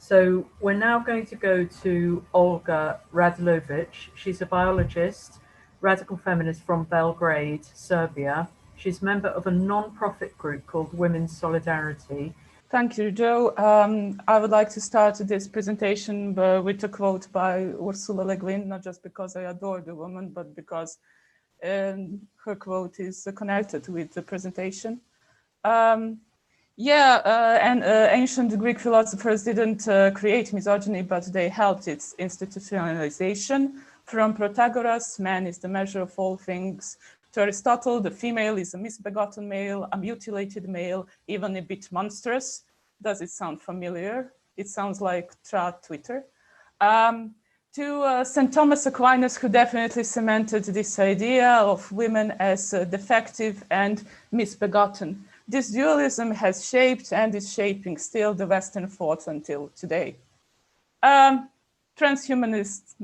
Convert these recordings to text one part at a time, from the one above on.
So we're now going to go to Olga Radulovic. She's a biologist, radical feminist from Belgrade, Serbia. She's a member of a non-profit group called Women's Solidarity. Thank you, Joe. I would like to start this presentation with a quote by Ursula Le Guin, not just because I adore the woman, but because her quote is connected with the presentation. Ancient Greek philosophers didn't create misogyny, but they helped its institutionalization. From Protagoras, man is the measure of all things, to Aristotle, the female is a misbegotten male, a mutilated male, even a bit monstrous. Does it sound familiar? It sounds like Twitter. To St. Thomas Aquinas, who definitely cemented this idea of women as defective and misbegotten. This dualism has shaped and is shaping still the Western thought until today. Transhumanists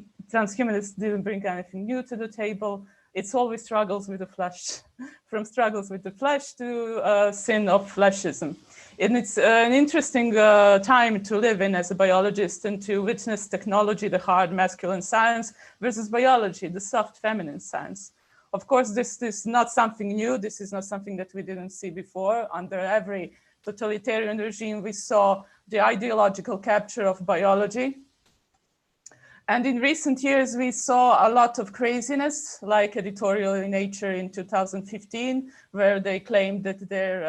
didn't bring anything new to the table. It's always struggles with the flesh, from struggles with the flesh to sin of fleshism. And it's an interesting time to live in as a biologist and to witness technology, the hard masculine science, versus biology, the soft feminine science. Of course, this is not something new. This is not something that we didn't see before. Under every totalitarian regime, we saw the ideological capture of biology. And in recent years, we saw a lot of craziness, like editorial in Nature in 2015, where they claimed that there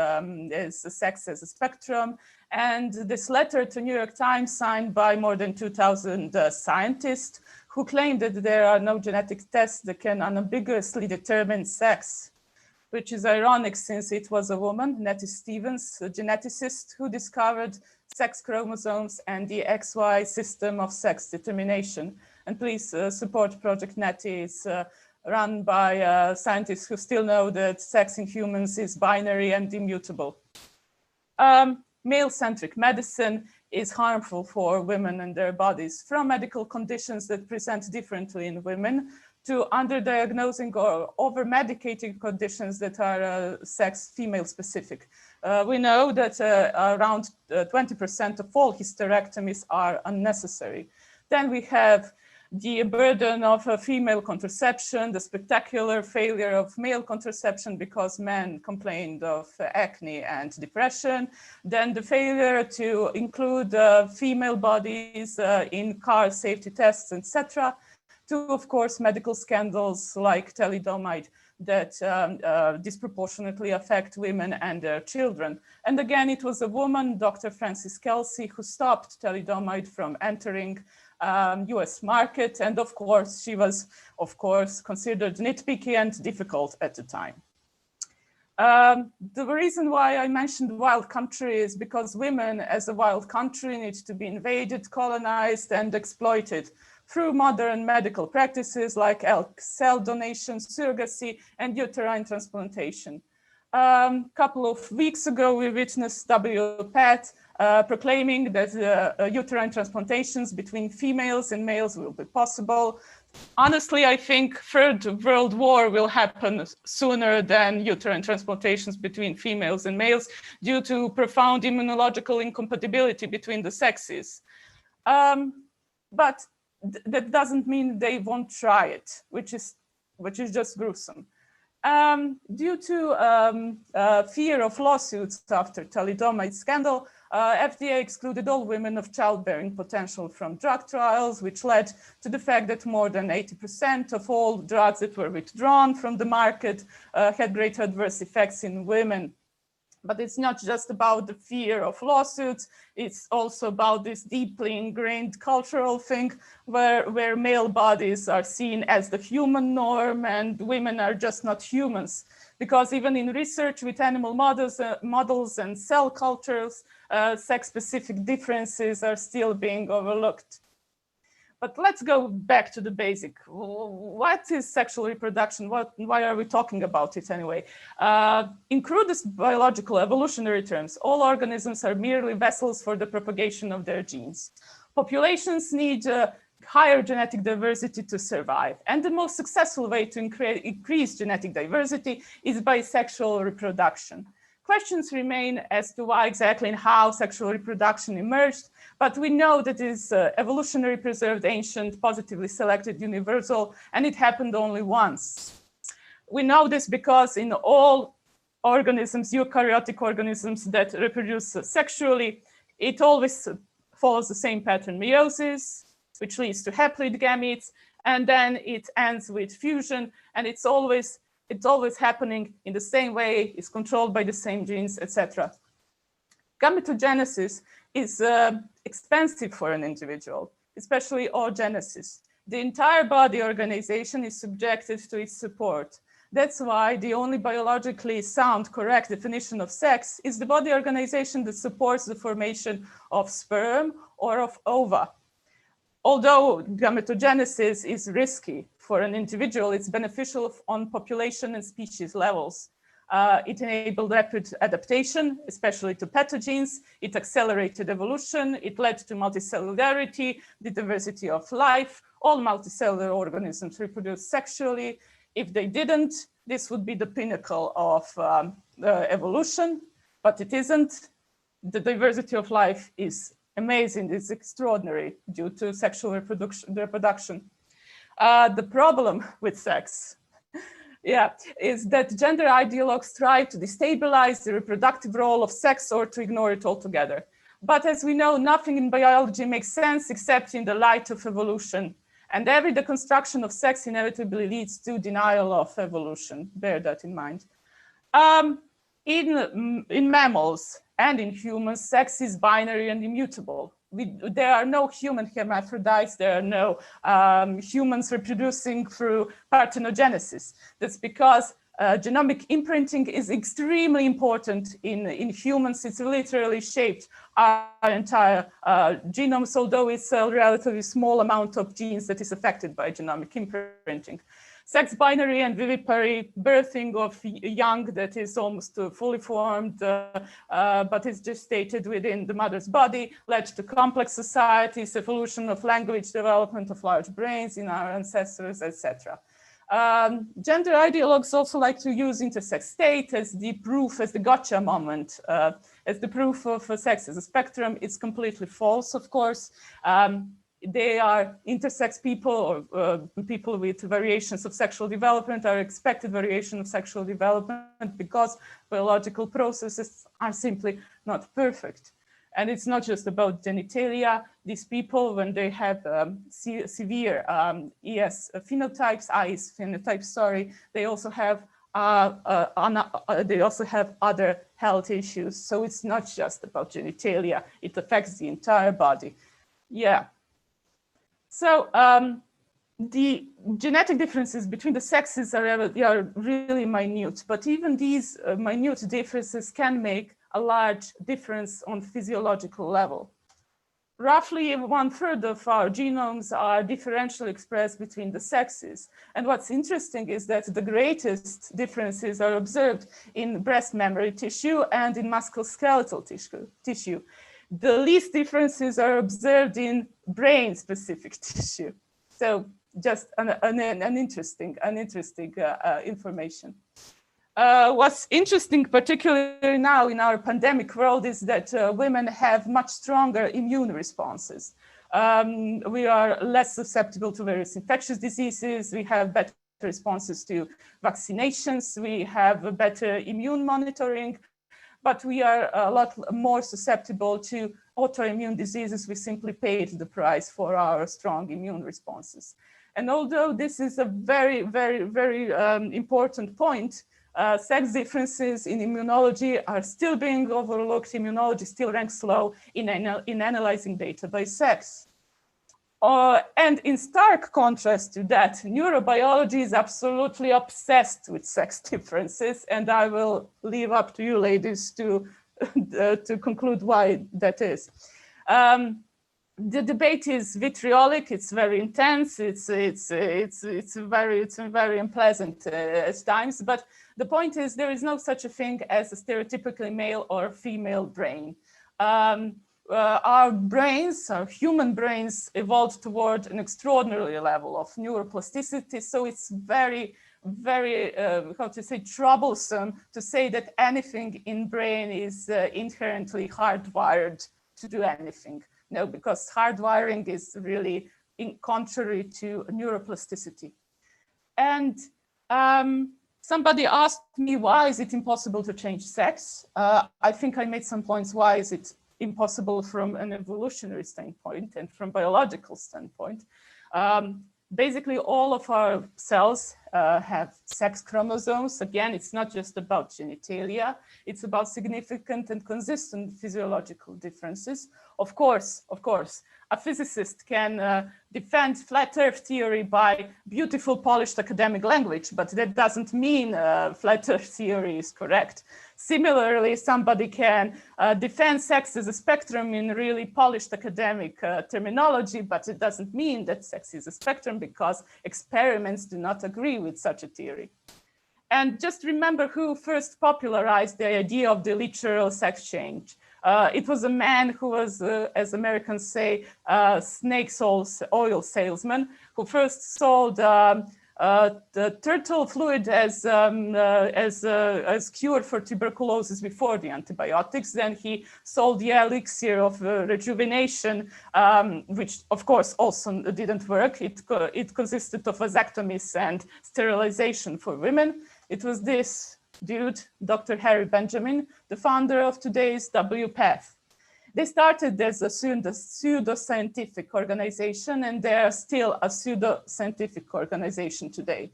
is sex as a spectrum. And this letter to New York Times signed by more than 2,000 scientists who claimed that there are no genetic tests that can unambiguously determine sex, which is ironic since it was a woman, Nettie Stevens, a geneticist, who discovered sex chromosomes and the XY system of sex determination. And please support Project Nettie. It's run by scientists who still know that sex in humans is binary and immutable. Male-centric medicine is harmful for women and their bodies, from medical conditions that present differently in women to underdiagnosing or over-medicating conditions that are sex female specific. We know that around 20% of all hysterectomies are unnecessary. Then we have the burden of female contraception, the spectacular failure of male contraception because men complained of acne and depression, then the failure to include female bodies in car safety tests, etc., to, of course, medical scandals like thalidomide that disproportionately affect women and their children. And again, it was a woman, Dr. Frances Kelsey, who stopped thalidomide from entering US market. And of course, she was, of course, considered nitpicky and difficult at the time. The reason why I mentioned wild country is because women as a wild country need to be invaded, colonized, and exploited through modern medical practices like cell donation, surrogacy, and uterine transplantation. A couple of weeks ago, we witnessed WPATH proclaiming that uterine transplantations between females and males will be possible. Honestly, I think Third World War will happen sooner than uterine transplantations between females and males due to profound immunological incompatibility between the sexes. But that doesn't mean they won't try it, which is just gruesome. Due to fear of lawsuits after thalidomide scandal, FDA excluded all women of childbearing potential from drug trials, which led to the fact that more than 80% of all drugs that were withdrawn from the market had great adverse effects in women. But it's not just about the fear of lawsuits, it's also about this deeply ingrained cultural thing where male bodies are seen as the human norm and women are just not humans. Because even in research with animal models and cell cultures, sex-specific differences are still being overlooked. But let's go back to the basic. What is sexual reproduction? Why are we talking about it anyway? In crudest biological evolutionary terms, all organisms are merely vessels for the propagation of their genes. Populations need higher genetic diversity to survive. And the most successful way to increase genetic diversity is by sexual reproduction. Questions remain as to why exactly and how sexual reproduction emerged, but we know that it is evolutionary preserved, ancient, positively selected, universal, and it happened only once. We know this because in all organisms, eukaryotic organisms that reproduce sexually, it always follows the same pattern, meiosis, which leads to haploid gametes, and then it ends with fusion, and it's always happening in the same way, is controlled by the same genes, etc. Gametogenesis is expensive for an individual, especially oogenesis. The entire body organization is subjected to its support. That's why the only biologically sound, correct definition of sex is the body organization that supports the formation of sperm or of ova. Although gametogenesis is risky for an individual, it's beneficial on population and species levels. It enabled rapid adaptation, especially to pathogens. It accelerated evolution. It led to multicellularity, the diversity of life. All multicellular organisms reproduce sexually. If they didn't, this would be the pinnacle of evolution, but it isn't. The diversity of life is amazing, it's extraordinary due to sexual reproduction. The problem with sex, is that gender ideologues try to destabilize the reproductive role of sex or to ignore it altogether. But as we know, nothing in biology makes sense except in the light of evolution. And every deconstruction of sex inevitably leads to denial of evolution. Bear that in mind. In mammals and in humans, sex is binary and immutable. There are no human hermaphrodites. There are no humans reproducing through parthenogenesis. That's because genomic imprinting is extremely important in humans. It's literally shaped our entire genomes, although it's a relatively small amount of genes that is affected by genomic imprinting. Sex binary and vivipary birthing of young that is almost fully formed, but is gestated within the mother's body, led to complex societies, evolution of language, development of large brains in our ancestors, etc. Gender ideologues also like to use intersex state as the proof, as the gotcha moment, as the proof of sex as a spectrum. It's completely false, of course. They are intersex people or people with variations of sexual development are expected variation of sexual development because biological processes are simply not perfect. And it's not just about genitalia. These people, when they have severe ES phenotypes, they also have other health issues. So it's not just about genitalia. It affects the entire body. Yeah. So the genetic differences between the sexes are really minute, but even these minute differences can make a large difference on physiological level. Roughly 1/3 of our genomes are differentially expressed between the sexes. And what's interesting is that the greatest differences are observed in breast mammary tissue and in musculoskeletal tissue. The least differences are observed in brain-specific tissue. So just an interesting information. What's interesting, particularly now in our pandemic world, is that women have much stronger immune responses. We are less susceptible to various infectious diseases. We have better responses to vaccinations. We have better immune monitoring. But we are a lot more susceptible to autoimmune diseases. We simply paid the price for our strong immune responses. And although this is a very, very, very important point, sex differences in immunology are still being overlooked. Immunology still ranks low in analyzing data by sex. And in stark contrast to that, neurobiology is absolutely obsessed with sex differences, and I will leave up to you ladies to conclude why that is. The debate is vitriolic. It's very intense. It's very unpleasant at times. But the point is, there is no such a thing as a stereotypically male or female brain. Our brains, our human brains, evolved toward an extraordinary level of neuroplasticity. So it's very, very, how to say, troublesome to say that anything in brain is inherently hardwired to do anything. No, because hardwiring is really contrary to neuroplasticity. And somebody asked me, why is it impossible to change sex? I think I made some points. Why is it impossible from an evolutionary standpoint and from biological standpoint? Basically, all of our cells have sex chromosomes. Again, it's not just about genitalia. It's about significant and consistent physiological differences. Of course, a physicist can defend flat earth theory by beautiful, polished academic language, but that doesn't mean flat earth theory is correct. Similarly, somebody can defend sex as a spectrum in really polished academic terminology, but it doesn't mean that sex is a spectrum because experiments do not agree with such a theory. And just remember who first popularized the idea of the literal sex change. It was a man who was, as Americans say, snake oil salesman, who first sold the turtle fluid as cure for tuberculosis before the antibiotics. Then he sold the elixir of rejuvenation, which of course also didn't work. It consisted of vasectomies and sterilization for women. It was this dude, Dr. Harry Benjamin, the founder of today's WPATH. They started as a pseudo-scientific organization, and they are still a pseudo-scientific organization today.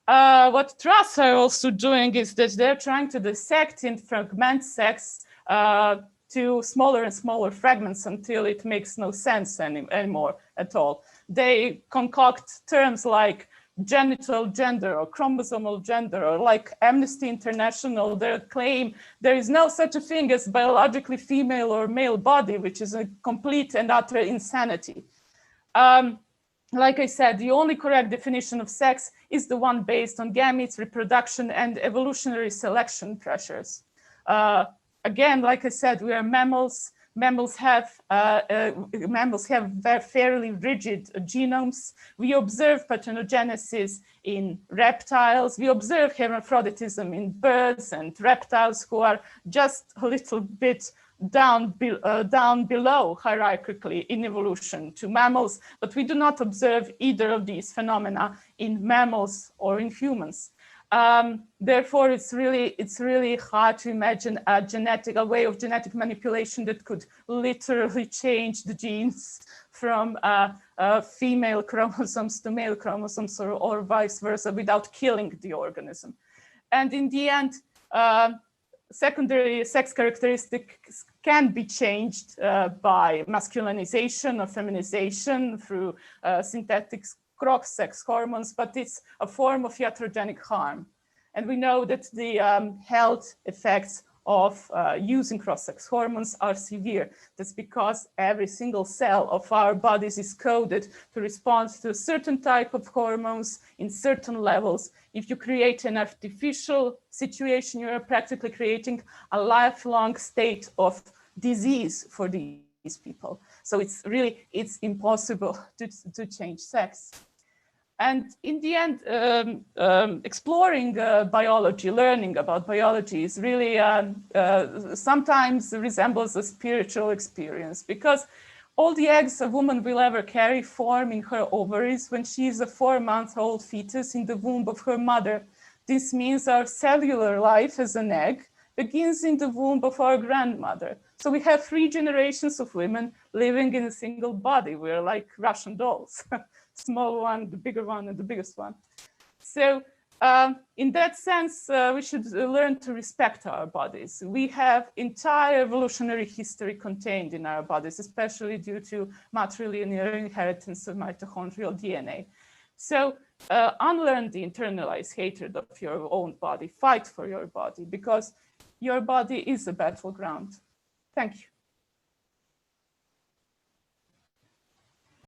What trusts are also doing is that they're trying to dissect and fragment sex to smaller and smaller fragments until it makes no sense anymore at all. They concoct terms like genital gender or chromosomal gender, or like Amnesty International, their claim there is no such a thing as biologically female or male body, which is a complete and utter insanity. Like I said, the only correct definition of sex is the one based on gametes, reproduction, and evolutionary selection pressures. Again, like I said, we are mammals. Mammals have fairly rigid genomes. We observe parthenogenesis in reptiles. We observe hermaphroditism in birds and reptiles who are just a little bit down below hierarchically in evolution to mammals, but we do not observe either of these phenomena in mammals or in humans. Therefore, it's really hard to imagine a way of genetic manipulation that could literally change the genes from female chromosomes to male chromosomes or vice versa without killing the organism. And in the end, secondary sex characteristics can be changed by masculinization or feminization through synthetic cross-sex hormones, but it's a form of iatrogenic harm. And we know that the health effects of using cross-sex hormones are severe. That's because every single cell of our bodies is coded to respond to a certain type of hormones in certain levels. If you create an artificial situation, you're practically creating a lifelong state of disease for these people. So it's impossible to change sex. And in the end, exploring biology, learning about biology is really sometimes resembles a spiritual experience, because all the eggs a woman will ever carry form in her ovaries when she is a 4-month-old fetus in the womb of her mother. This means our cellular life as an egg begins in the womb of our grandmother. So we have 3 generations of women living in a single body. We're like Russian dolls. Small one, the bigger one, and the biggest one. So in that sense, we should learn to respect our bodies. We have entire evolutionary history contained in our bodies, especially due to matrilinear inheritance of mitochondrial DNA. So unlearn the internalized hatred of your own body, fight for your body, because your body is a battleground. Thank you.